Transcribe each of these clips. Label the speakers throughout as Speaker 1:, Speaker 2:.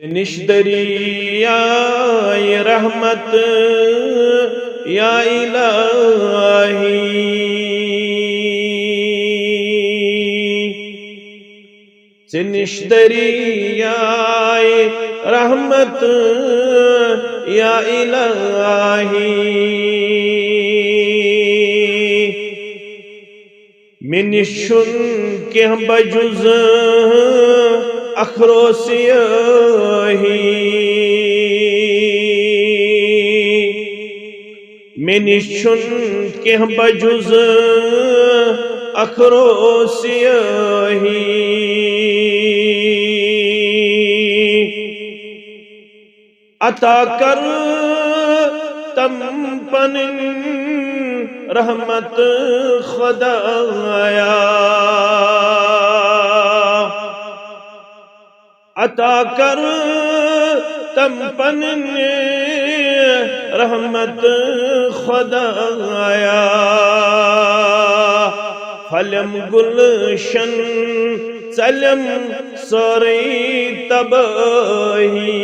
Speaker 1: निश्दरियाए रहमत या इलाही निश्दरियाए रहमत या इलाही मिनिशुन के बजुज अखरोसियाही मिनिशुन के बजुज अखरोसियाही अता कर तम पन रहमत खुदाया अता कर तम पन रहमत खुदाया फलम गुलशन चलम सोरी तबाही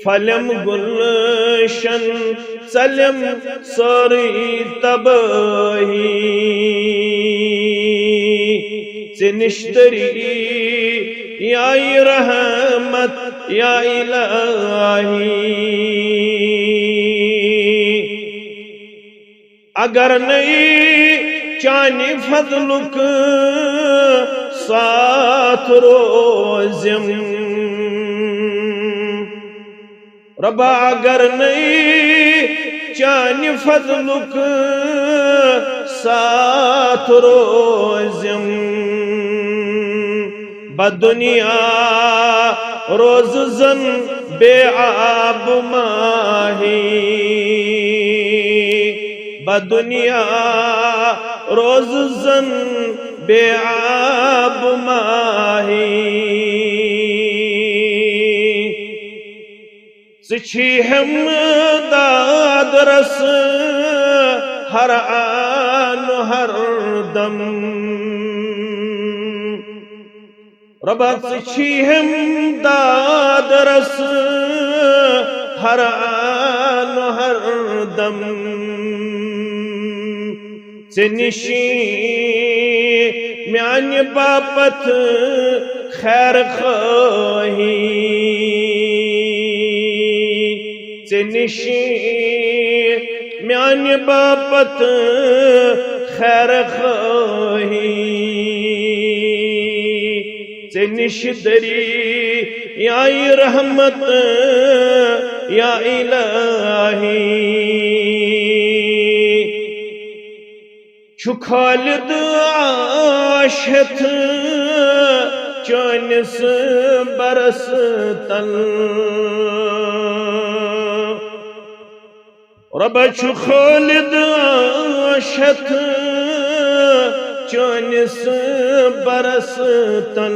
Speaker 1: फलम गुलशन चलम सोरी तबाही निश्दरी याई रहमत या इलाही अगर नहीं चानी फजलुक साथ रोज़म रबा अगर नहीं चानी फजलुक साथ रोज़म बदुनिया रोज जन बेआब माही बदुनिया रोज जन बेआब माही सची हम दाद रस हर आन हर दम रबत हम दाद रस हर आन हर दम से निशी म्यान बापत खैर खाही से निशी म्यान बापत खैर खाही से निश्दरी याई रहमत या इलाही छु खालिद आशत चौनिस बरस तल रब छु खालिद आशत चौनिस बरस तन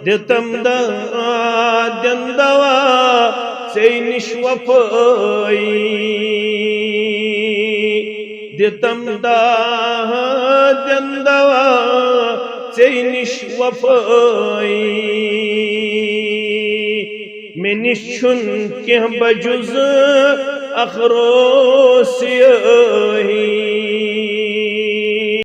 Speaker 1: दितम दवा से निश्वफाई दितम दवा से निश्वफाई मिनिशुन के बजुज अखरोसियाही